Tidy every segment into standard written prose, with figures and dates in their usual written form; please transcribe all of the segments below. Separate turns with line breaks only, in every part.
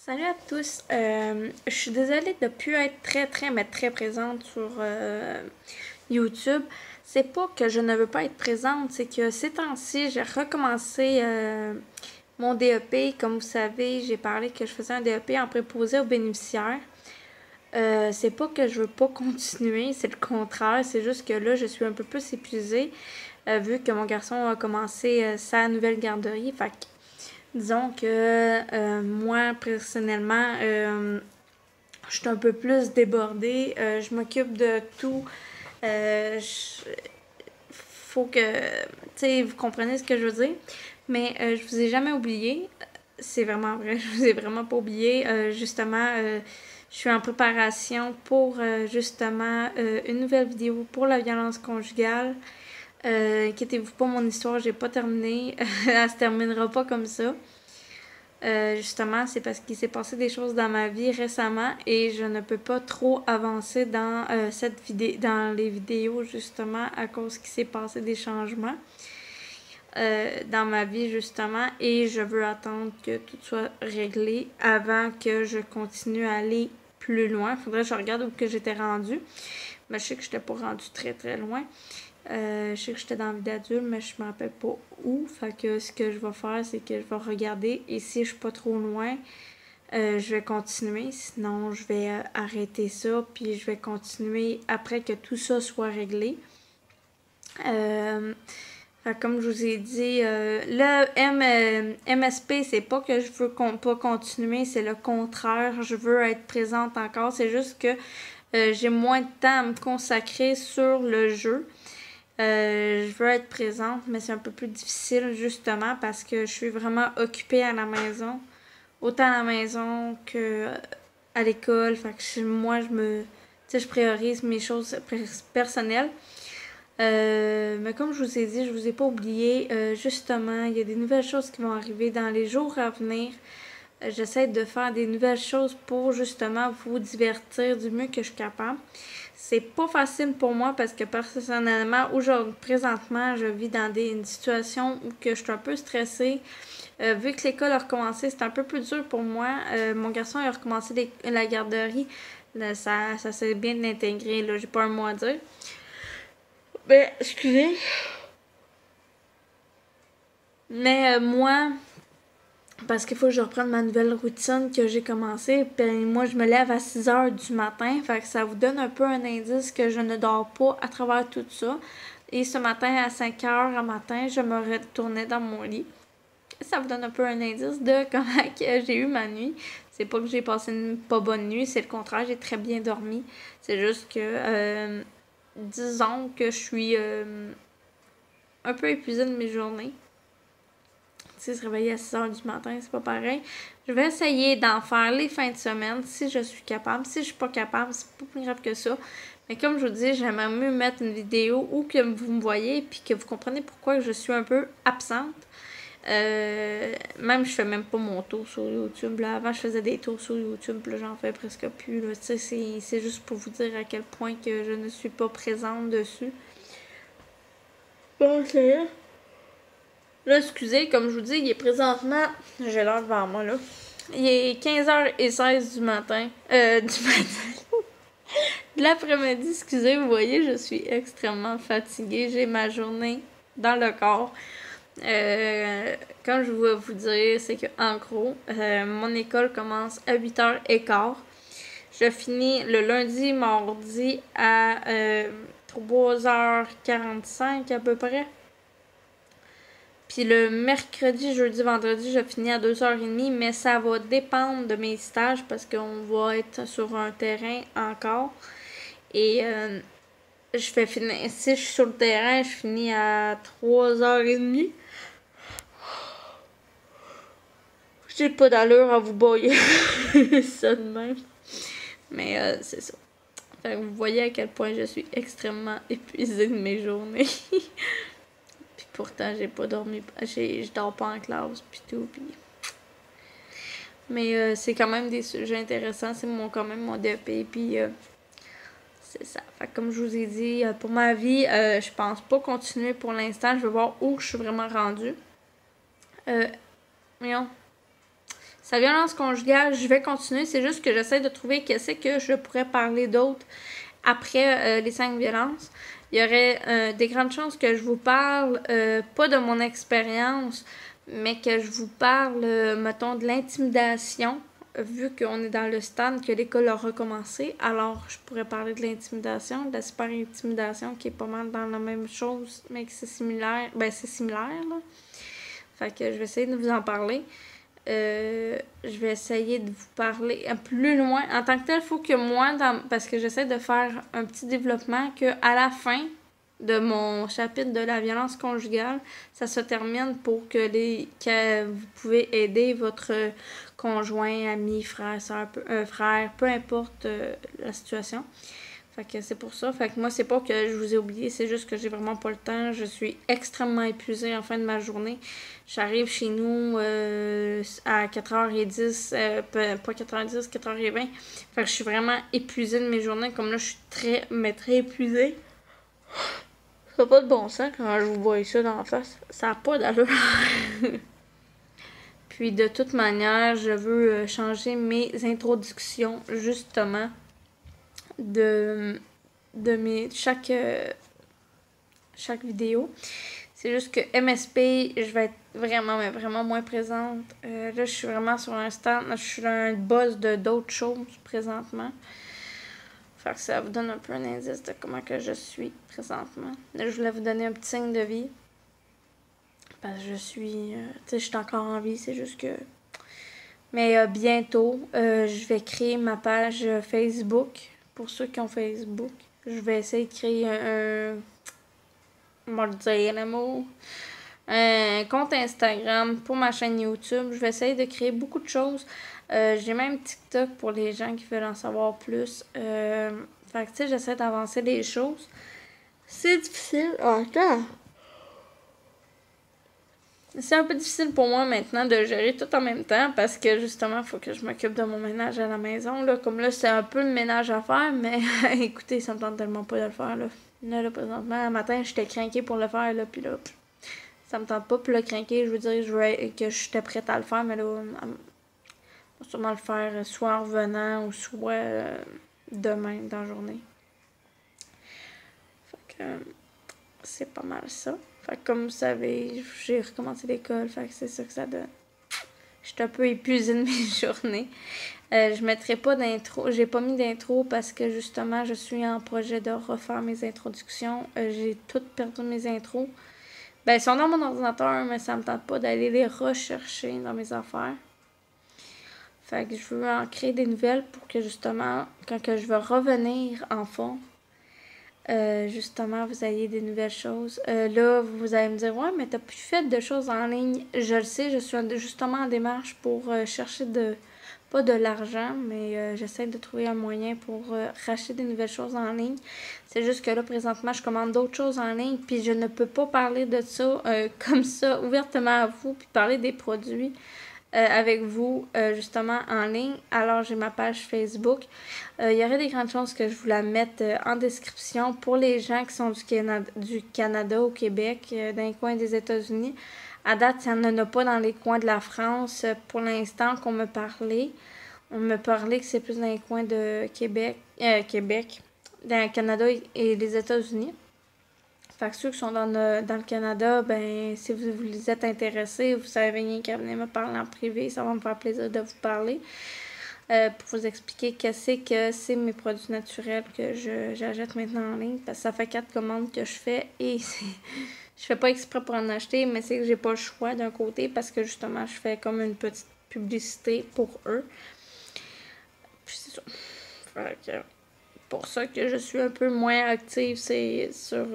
Salut à tous. Je suis désolée de ne plus être très présente sur YouTube. C'est pas que je ne veux pas être présente, c'est que ces temps-ci, j'ai recommencé mon DEP. Comme vous savez, j'ai parlé que je faisais un DEP en préposé aux bénéficiaires. C'est pas que je veux pas continuer, c'est le contraire. C'est juste que là, je suis un peu plus épuisée vu que mon garçon a commencé sa nouvelle garderie. Fait que disons que moi, personnellement, je suis un peu plus débordée. Je m'occupe de tout. Faut que, tu sais, vous comprenez ce que je veux dire. Mais je vous ai jamais oublié. C'est vraiment vrai, je vous ai vraiment pas oublié. Je suis en préparation pour justement une nouvelle vidéo pour la violence conjugale. Inquiétez-vous pas, mon histoire, j'ai pas terminé. Elle se terminera pas comme ça. Justement, c'est parce qu'il s'est passé des choses dans ma vie récemment et je ne peux pas trop avancer dans dans les vidéos justement à cause qu'il s'est passé des changements dans ma vie justement et je veux attendre que tout soit réglé avant que je continue à aller plus loin. Faudrait que je regarde où que j'étais rendue. Mais je sais que j'étais pas rendue très loin. Je sais que j'étais dans la vie d'adulte, mais je me rappelle pas où. Fait que ce que je vais faire, c'est que je vais regarder. Et si je suis pas trop loin, je vais continuer. Sinon, je vais arrêter ça. Puis je vais continuer après que tout ça soit réglé. Comme je vous ai dit, le MSP, c'est pas que je veux pas continuer, c'est le contraire. Je veux être présente encore. C'est juste que j'ai moins de temps à me consacrer sur le jeu. Je veux être présente, mais c'est un peu plus difficile justement parce que je suis vraiment occupée à la maison. Autant à la maison que à l'école. Fait que moi, je priorise mes choses personnelles. Mais comme je vous ai dit, je vous ai pas oublié. Justement, il y a des nouvelles choses qui vont arriver dans les jours à venir. J'essaie de faire des nouvelles choses pour justement vous divertir du mieux que je suis capable. C'est pas facile pour moi parce que personnellement, présentement, je vis dans une situation où que je suis un peu stressée. Vu que l'école a recommencé, c'est un peu plus dur pour moi. Mon garçon a recommencé la garderie. Là, ça s'est bien intégré, là, j'ai pas un mot à dire. Mais, excusez. Mais moi, parce qu'il faut que je reprenne ma nouvelle routine que j'ai commencé. Puis moi, je me lève à 6 heures du matin. Fait que ça vous donne un peu un indice que je ne dors pas à travers tout ça. Et ce matin, à 5 heures du matin, je me retournais dans mon lit. Ça vous donne un peu un indice de comment j'ai eu ma nuit. C'est pas que j'ai passé une pas bonne nuit, c'est le contraire, j'ai très bien dormi. C'est juste que, disons que je suis un peu épuisée de mes journées. Tu sais, se réveiller à 6 heures du matin, c'est pas pareil. Je vais essayer d'en faire les fins de semaine si je suis capable. Si je suis pas capable, c'est pas plus grave que ça. Mais comme je vous dis, j'aimerais mieux mettre une vidéo où que vous me voyez puis que vous comprenez pourquoi je suis un peu absente. Même je fais même pas mon tour sur YouTube. Là. Avant, je faisais des tours sur YouTube. Là, j'en fais presque plus. Là. Tu sais, c'est juste pour vous dire à quel point que je ne suis pas présente dessus. Bon, c'est là. Là, excusez, comme je vous dis, il est présentement... J'ai l'heure devant moi, là. Il est 15h16 du matin. Du matin. De l'après-midi, excusez, vous voyez, je suis extrêmement fatiguée. J'ai ma journée dans le corps. Comme je vais vous dire, c'est que en gros, mon école commence à 8h15. Je finis le lundi, mardi à 3h45 à peu près. Puis le mercredi, jeudi, vendredi, je finis à 2h30, mais ça va dépendre de mes stages parce qu'on va être sur un terrain encore. Et je fais finir. Si je suis sur le terrain, je finis à 3h30. J'ai pas d'allure à vous bailler ça de même. Mais c'est ça. Fait que vous voyez à quel point je suis extrêmement épuisée de mes journées. Puis pourtant, j'ai pas dormi. Je dors pas en classe, puis tout. Puis... Mais c'est quand même des sujets intéressants. C'est quand même mon DEP. Puis c'est ça. Fait que comme je vous ai dit, pour ma vie, je pense pas continuer pour l'instant. Je veux voir où je suis vraiment rendue. Voyons. Sa violence conjugale, je vais continuer. C'est juste que j'essaie de trouver qu'est-ce que je pourrais parler d'autre après les 5 violences. Il y aurait des grandes chances que je vous parle, pas de mon expérience, mais que je vous parle, mettons, de l'intimidation, vu qu'on est dans le stade que l'école a recommencé. Alors, je pourrais parler de l'intimidation, de la super intimidation, qui est pas mal dans la même chose, mais que c'est similaire. Ben, c'est similaire, là. Fait que je vais essayer de vous en parler. Je vais essayer de vous parler plus loin. En tant que tel, il faut que moi, parce que j'essaie de faire un petit développement, qu'à la fin de mon chapitre de la violence conjugale, ça se termine pour que vous pouvez aider votre conjoint, ami, frère, soeur, frère, peu importe la situation. Fait que c'est pour ça. Fait que moi, c'est pas que je vous ai oublié, c'est juste que j'ai vraiment pas le temps. Je suis extrêmement épuisée en fin de ma journée. J'arrive chez nous à 4h10, pas 4h10, 4h20. Fait que je suis vraiment épuisée de mes journées. Comme là, je suis très épuisée. Ça n'a pas de bon sens quand je vous vois ça dans la face. Ça n'a pas d'allure. Puis de toute manière, je veux changer mes introductions, justement, de chaque vidéo. C'est juste que MSP, je vais être vraiment moins présente. Là, je suis vraiment sur un stand. Je suis un boss de d'autres choses présentement. Fait que ça vous donne un peu un indice de comment que je suis présentement. Là, je voulais vous donner un petit signe de vie. Parce que je suis... tu sais, je suis encore en vie, c'est juste que... Mais bientôt, je vais créer ma page Facebook. Pour ceux qui ont Facebook, je vais essayer de créer un compte Instagram pour ma chaîne YouTube. Je vais essayer de créer beaucoup de choses. J'ai même TikTok pour les gens qui veulent en savoir plus. Fait que tu sais, j'essaie d'avancer les choses. C'est difficile. Attends. C'est un peu difficile pour moi maintenant de gérer tout en même temps parce que justement, il faut que je m'occupe de mon ménage à la maison. Là. Comme là, c'est un peu de ménage à faire, mais écoutez, ça me tente tellement pas de le faire. Là présentement, un matin, j'étais craquée pour le faire, là, puis là, ça me tente pas. Puis là, craquée, je veux dire que j'étais prête à le faire, mais là, on va sûrement le faire soit en revenant ou soit demain dans la journée. Fait que c'est pas mal ça. Fait que comme vous savez, j'ai recommencé l'école, fait que c'est ça que ça donne. Je suis un peu épuisée de mes journées. Je mettrai pas d'intro. J'ai pas mis d'intro parce que justement, je suis en projet de refaire mes introductions. J'ai toutes perdu mes intros. Ben, elles sont dans mon ordinateur, mais ça me tente pas d'aller les rechercher dans mes affaires. Fait que je veux en créer des nouvelles pour que justement, quand que je vais revenir en fond, justement, vous ayez des nouvelles choses. Là, vous allez me dire, ouais, mais t'as plus fait de choses en ligne. Je le sais, je suis justement en démarche pour chercher pas de l'argent, mais j'essaie de trouver un moyen pour racheter des nouvelles choses en ligne. C'est juste que là, présentement, je commande d'autres choses en ligne, puis je ne peux pas parler de ça comme ça, ouvertement à vous, puis parler des produits. Avec vous, justement, en ligne. Alors, j'ai ma page Facebook. Il y aurait des grandes chances que je vous la mette en description pour les gens qui sont du Canada au Québec, dans les coins des États-Unis. À date, il n'y en a pas dans les coins de la France pour l'instant qu'on me parlait. On me parlait que c'est plus dans les coins de Québec, dans le Canada et les États-Unis. Fait que ceux qui sont dans le Canada, ben si vous êtes intéressés, vous savez rien qu'à venir me parler en privé, ça va me faire plaisir de vous parler. Pour vous expliquer qu'est-ce que c'est mes produits naturels que j'achète maintenant en ligne. Parce que ça fait 4 commandes que je fais et je fais pas exprès pour en acheter, mais c'est que j'ai pas le choix d'un côté parce que justement je fais comme une petite publicité pour eux. Puis c'est ça. Fait que pour ça que je suis un peu moins active, c'est sur...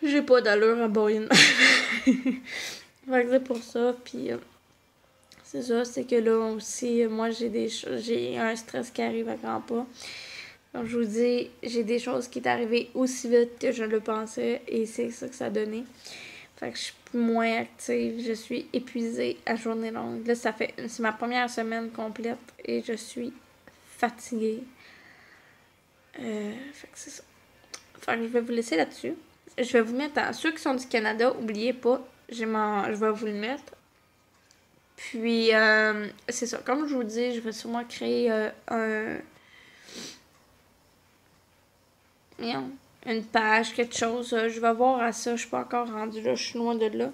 J'ai pas d'allure à boire. Fait que c'est pour ça, puis c'est ça, c'est que là aussi, moi j'ai un stress qui arrive à grands pas. Comme je vous dis, j'ai des choses qui sont arrivées aussi vite que je le pensais et c'est ça que ça a donné. Fait que je suis moins active, je suis épuisée à journée longue. Là, c'est ma première semaine complète et je suis fatiguée. Fait que c'est ça. Fait que je vais vous laisser là-dessus. Je vais vous mettre ceux qui sont du Canada, n'oubliez pas, je vais vous le mettre. Puis, c'est ça. Comme je vous dis, je vais sûrement créer une page, quelque chose. Je vais voir à ça. Je suis pas encore rendue là. Je suis loin de là.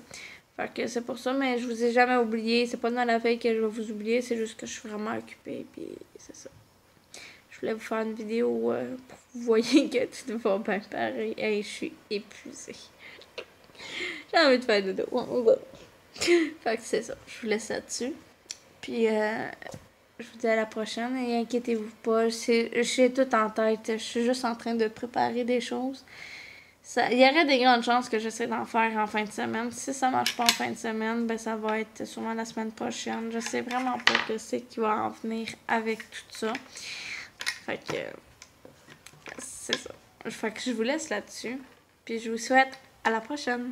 Fait que c'est pour ça, mais je vous ai jamais oublié. C'est pas dans la veille que je vais vous oublier. C'est juste que je suis vraiment occupée. Puis, c'est ça. Je voulais vous faire une vidéo pour que vous voyez que tout va bien pareil. Hey, je suis épuisée. J'ai envie de faire dodo. Fait que c'est ça. Je vous laisse là-dessus. Puis, je vous dis à la prochaine et inquiétez-vous pas. J'ai tout en tête. Je suis juste en train de préparer des choses. Il y aurait des grandes chances que j'essaie d'en faire en fin de semaine. Si ça marche pas en fin de semaine, ben ça va être sûrement la semaine prochaine. Je sais vraiment pas que c'est qui va en venir avec tout ça. Fait que c'est ça. Fait que je vous laisse là-dessus. Puis je vous souhaite à la prochaine.